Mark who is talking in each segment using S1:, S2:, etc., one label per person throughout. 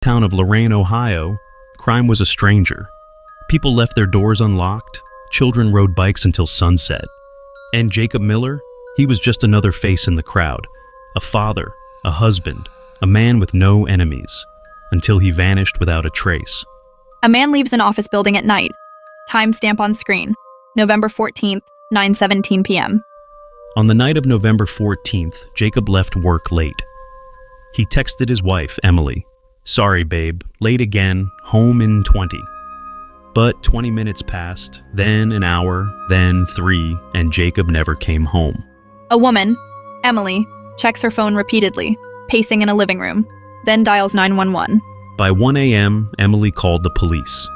S1: Town of Lorain, Ohio, crime was a stranger. People left their doors unlocked, children rode bikes until sunset. And Jacob Miller, he was just another face in the crowd. A father, a husband, a man with no enemies, until he vanished without a trace.
S2: A man leaves an office building at night. Timestamp on screen, November 14th, 9:17 p.m.
S1: On the night of November 14th, Jacob left work late. He texted his wife, Emily, "Sorry, babe, late again, home in 20. But 20 minutes passed, then an hour, then 3, and Jacob never came home.
S2: A woman, Emily, checks her phone repeatedly, pacing in a living room, then dials 911.
S1: By 1 a.m., Emily called the police.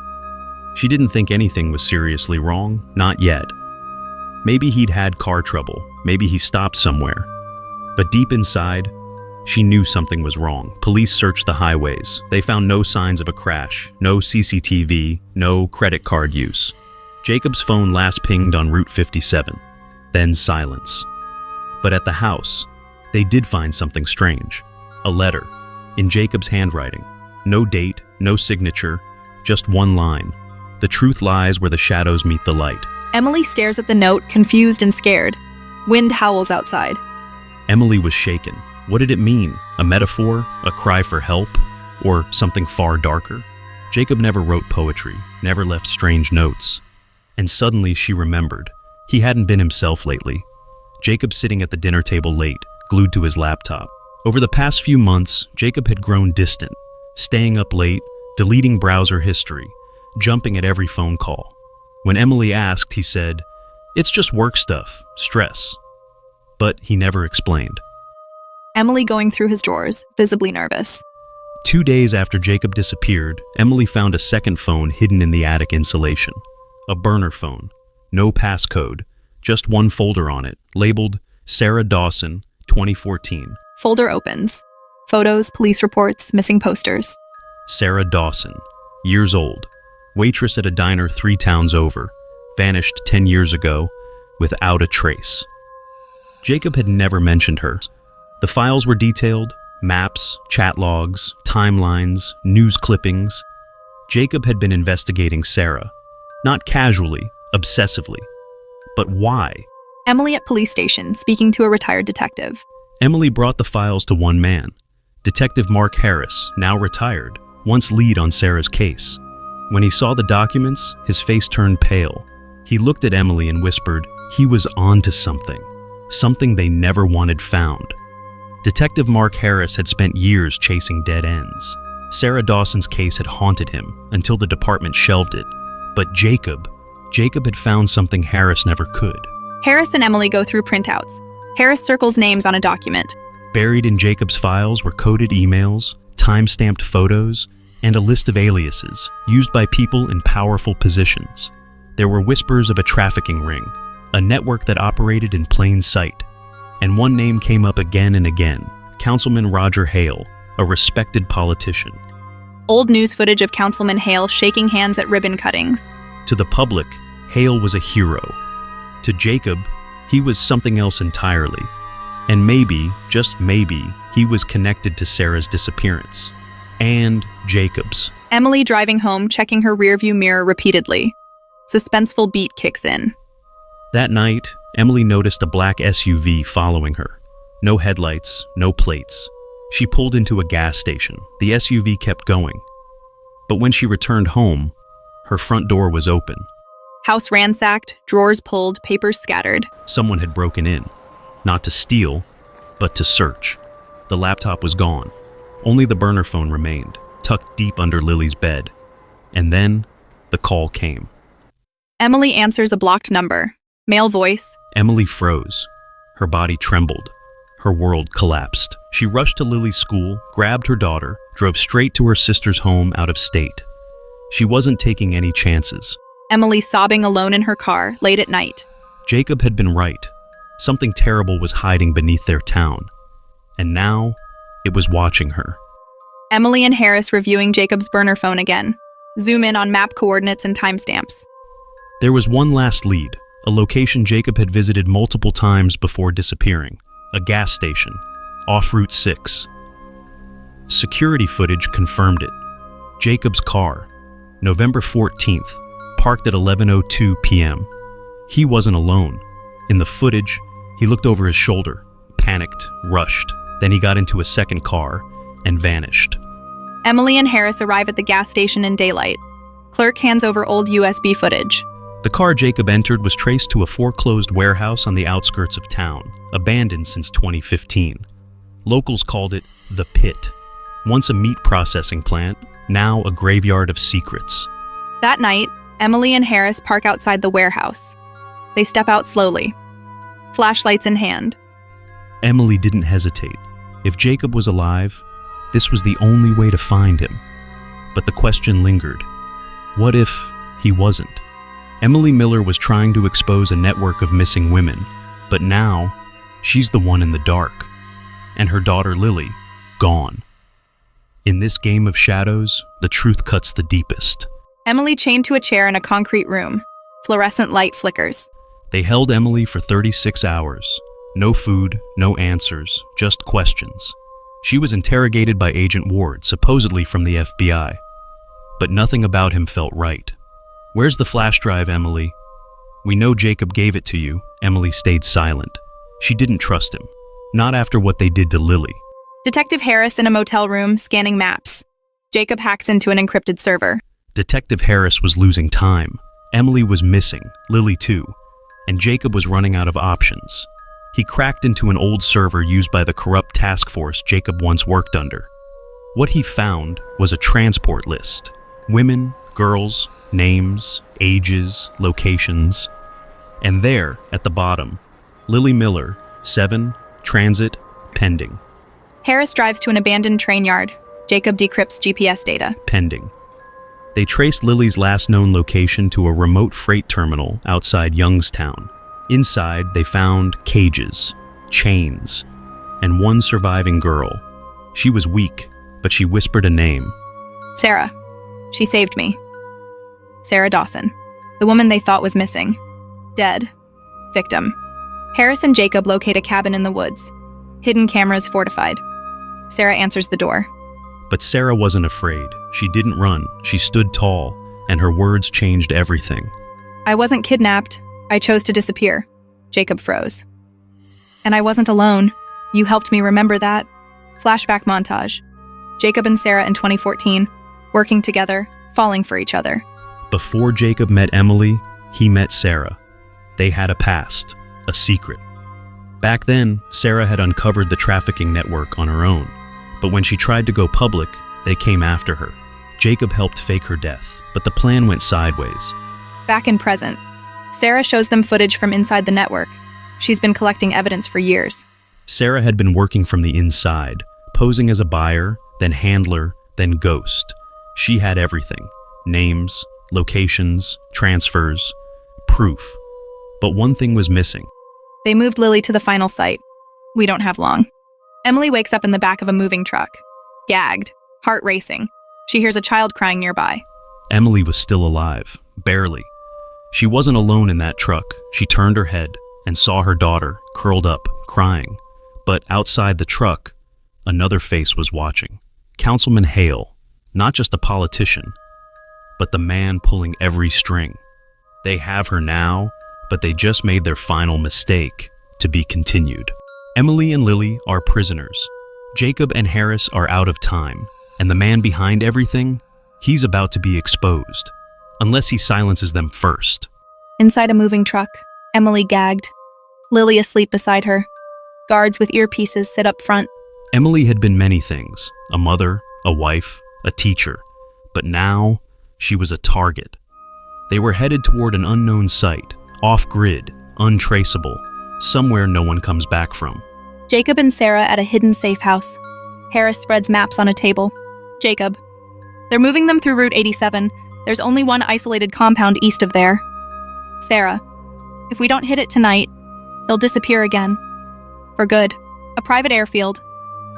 S1: She didn't think anything was seriously wrong, not yet. Maybe he'd had car trouble, maybe he stopped somewhere. But deep inside, she knew something was wrong. Police searched the highways. They found no signs of a crash, no CCTV, no credit card use. Jacob's phone last pinged on Route 57, then silence. But at the house, they did find something strange. A letter, in Jacob's handwriting. No date, no signature, just one line. The truth lies where the shadows meet the light.
S2: Emily stares at the note, confused and scared. Wind howls outside.
S1: Emily was shaken. What did it mean? A metaphor? A cry for help? Or something far darker? Jacob never wrote poetry, never left strange notes. And suddenly she remembered. He hadn't been himself lately. Jacob sitting at the dinner table late, glued to his laptop. Over the past few months, Jacob had grown distant, staying up late, deleting browser history, jumping at every phone call. When Emily asked, he said, "It's just work stuff, stress." But he never explained.
S2: Emily going through his drawers, visibly nervous.
S1: 2 days after Jacob disappeared, Emily found a second phone hidden in the attic insulation. A burner phone, no passcode, just one folder on it, labeled Sarah Dawson, 2014.
S2: Folder opens. Photos, police reports, missing posters.
S1: Sarah Dawson, years old, waitress at a diner 3 towns over, vanished 10 years ago, without a trace. Jacob had never mentioned her. The files were detailed, maps, chat logs, timelines, news clippings. Jacob had been investigating Sarah, not casually, obsessively. But why?
S2: Emily at police station, speaking to a retired detective.
S1: Emily brought the files to one man, Detective Mark Harris, now retired, once lead on Sarah's case. When he saw the documents, his face turned pale. He looked at Emily and whispered, he was onto something they never wanted found. Detective Mark Harris had spent years chasing dead ends. Sarah Dawson's case had haunted him until the department shelved it. But Jacob had found something Harris never could.
S2: Harris and Emily go through printouts. Harris circles names on a document.
S1: Buried in Jacob's files were coded emails, time-stamped photos, and a list of aliases used by people in powerful positions. There were whispers of a trafficking ring, a network that operated in plain sight. And one name came up again and again, Councilman Roger Hale, a respected politician.
S2: Old news footage of Councilman Hale shaking hands at ribbon cuttings.
S1: To the public, Hale was a hero. To Jacob, he was something else entirely. And maybe, just maybe, he was connected to Sarah's disappearance. And Jacob's.
S2: Emily driving home, checking her rearview mirror repeatedly. Suspenseful beat kicks in.
S1: That night, Emily noticed a black SUV following her. No headlights, no plates. She pulled into a gas station. The SUV kept going. But when she returned home, her front door was open.
S2: House ransacked, drawers pulled, papers scattered.
S1: Someone had broken in. Not to steal, but to search. The laptop was gone. Only the burner phone remained, tucked deep under Lily's bed. And then, the call came.
S2: Emily answers a blocked number. Male voice.
S1: Emily froze. Her body trembled. Her world collapsed. She rushed to Lily's school, grabbed her daughter, drove straight to her sister's home out of state. She wasn't taking any chances.
S2: Emily sobbing alone in her car, late at night.
S1: Jacob had been right. Something terrible was hiding beneath their town. And now, it was watching her.
S2: Emily and Harris reviewing Jacob's burner phone again. Zoom in on map coordinates and timestamps.
S1: There was one last lead, a location Jacob had visited multiple times before disappearing. A gas station, off Route 6. Security footage confirmed it. Jacob's car, November 14th, parked at 11:02 p.m. He wasn't alone. In the footage, he looked over his shoulder, panicked, rushed. Then he got into a second car and vanished.
S2: Emily and Harris arrive at the gas station in daylight. Clerk hands over old USB footage.
S1: The car Jacob entered was traced to a foreclosed warehouse on the outskirts of town, abandoned since 2015. Locals called it the Pit. Once a meat processing plant, now a graveyard of secrets.
S2: That night, Emily and Harris park outside the warehouse. They step out slowly, flashlights in hand.
S1: Emily didn't hesitate. If Jacob was alive, this was the only way to find him. But the question lingered. What if he wasn't? Emily Miller was trying to expose a network of missing women, but now she's the one in the dark. And her daughter Lily, gone. In this game of shadows, the truth cuts the deepest.
S2: Emily chained to a chair in a concrete room. Fluorescent light flickers.
S1: They held Emily for 36 hours. No food, no answers, just questions. She was interrogated by Agent Ward, supposedly from the FBI. But nothing about him felt right. "Where's the flash drive, Emily?" "We know Jacob gave it to you." Emily stayed silent. She didn't trust him. Not after what they did to Lily.
S2: Detective Harris in a motel room, scanning maps. Jacob hacks into an encrypted server.
S1: Detective Harris was losing time. Emily was missing, Lily too, and Jacob was running out of options. He cracked into an old server used by the corrupt task force Jacob once worked under. What he found was a transport list. Women, girls, names, ages, locations. And there, at the bottom, Lily Miller, 7, transit, pending.
S2: Harris drives to an abandoned train yard. Jacob decrypts GPS data.
S1: Pending. They traced Lily's last known location to a remote freight terminal outside Youngstown. Inside, they found cages, chains, and one surviving girl. She was weak, but she whispered a name.
S2: Sarah. She saved me. Sarah Dawson. The woman they thought was missing. Dead. Victim. Harris and Jacob locate a cabin in the woods. Hidden cameras fortified. Sarah answers the door.
S1: But Sarah wasn't afraid. She didn't run. She stood tall, and her words changed everything.
S2: "I wasn't kidnapped. I chose to disappear." Jacob froze. "And I wasn't alone. You helped me remember that." Flashback montage. Jacob and Sarah in 2014, working together, falling for each other.
S1: Before Jacob met Emily, he met Sarah. They had a past, a secret. Back then, Sarah had uncovered the trafficking network on her own. But when she tried to go public, they came after her. Jacob helped fake her death, but the plan went sideways.
S2: Back in present, Sarah shows them footage from inside the network. She's been collecting evidence for years.
S1: Sarah had been working from the inside, posing as a buyer, then handler, then ghost. She had everything. Names, locations, transfers, proof. But one thing was missing.
S2: They moved Lily to the final site. We don't have long. Emily wakes up in the back of a moving truck. Gagged, heart racing. She hears a child crying nearby.
S1: Emily was still alive, barely. She wasn't alone in that truck. She turned her head and saw her daughter, curled up, crying. But outside the truck, another face was watching. Councilman Hale, not just a politician, but the man pulling every string. They have her now, but they just made their final mistake, to be continued. Emily and Lily are prisoners. Jacob and Harris are out of time, and the man behind everything, he's about to be exposed, unless he silences them first.
S2: Inside a moving truck, Emily gagged. Lily asleep beside her. Guards with earpieces sit up front.
S1: Emily had been many things, a mother, a wife, a teacher, but now she was a target. They were headed toward an unknown site, off-grid, untraceable, somewhere no one comes back from.
S2: Jacob and Sarah at a hidden safe house. Harris spreads maps on a table. Jacob. They're moving them through Route 87. There's only one isolated compound east of there. Sarah. If we don't hit it tonight, they'll disappear again. For good. A private airfield.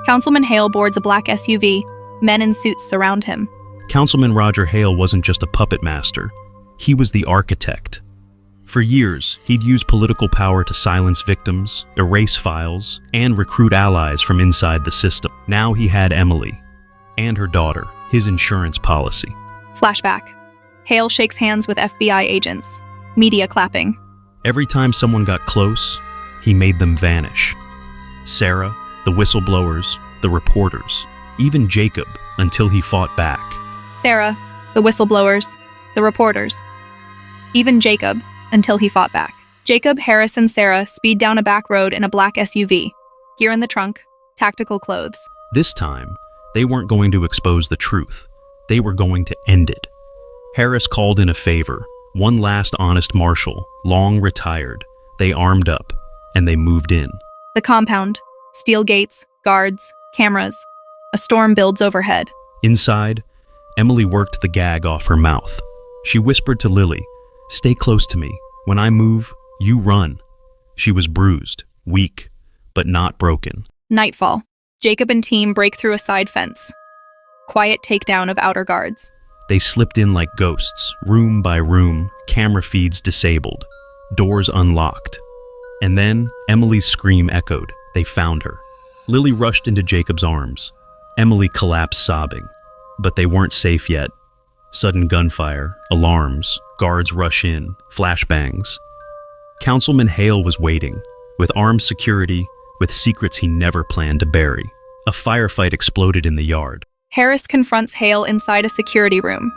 S2: Councilman Hale boards a black SUV. Men in suits surround him.
S1: Councilman Roger Hale wasn't just a puppet master. He was the architect. For years, he'd used political power to silence victims, erase files, and recruit allies from inside the system. Now he had Emily, and her daughter, his insurance policy.
S2: Flashback. Hale shakes hands with FBI agents. Media clapping.
S1: Every time someone got close, he made them vanish. Sarah, the whistleblowers, the reporters, even Jacob, until he fought back.
S2: Sarah, the whistleblowers, the reporters. Even Jacob, until he fought back. Jacob, Harris, and Sarah speed down a back road in a black SUV. Gear in the trunk, tactical clothes.
S1: This time, they weren't going to expose the truth. They were going to end it. Harris called in a favor, one last honest marshal, long retired. They armed up, and they moved in.
S2: The compound. Steel gates, guards, cameras. A storm builds overhead.
S1: Inside, Emily worked the gag off her mouth. She whispered to Lily, "Stay close to me. When I move, you run." She was bruised, weak, but not broken.
S2: Nightfall. Jacob and team break through a side fence. Quiet takedown of outer guards.
S1: They slipped in like ghosts, room by room, camera feeds disabled, doors unlocked. And then Emily's scream echoed. They found her. Lily rushed into Jacob's arms. Emily collapsed sobbing. But they weren't safe yet. Sudden gunfire, alarms, guards rush in, flashbangs. Councilman Hale was waiting, with armed security, with secrets he never planned to bury. A firefight exploded in the yard.
S2: Harris confronts Hale inside a security room.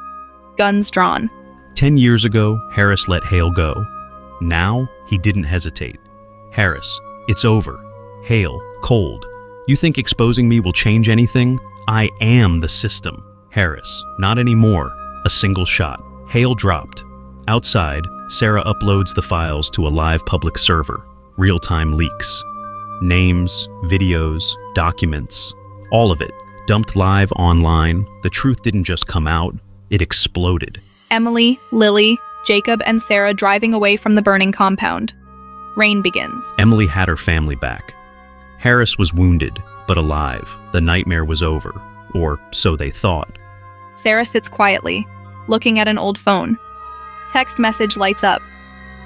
S2: Guns drawn.
S1: 10 years ago, Harris let Hale go. Now, he didn't hesitate. "Harris, it's over." Hale, cold. "You think exposing me will change anything? I am the system." Harris, "Not anymore." A single shot. Hale dropped. Outside, Sarah uploads the files to a live public server. Real-time leaks. Names, videos, documents, all of it, dumped live online. The truth didn't just come out, it exploded.
S2: Emily, Lily, Jacob, and Sarah driving away from the burning compound. Rain begins.
S1: Emily had her family back. Harris was wounded, but alive. The nightmare was over, or so they thought.
S2: Sarah sits quietly, looking at an old phone. Text message lights up.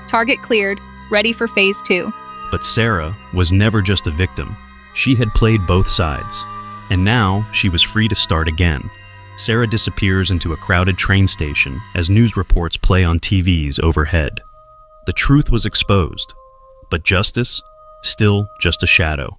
S2: Target cleared, ready for phase 2.
S1: But Sarah was never just a victim. She had played both sides. And now she was free to start again. Sarah disappears into a crowded train station as news reports play on TVs overhead. The truth was exposed, but justice, still just a shadow.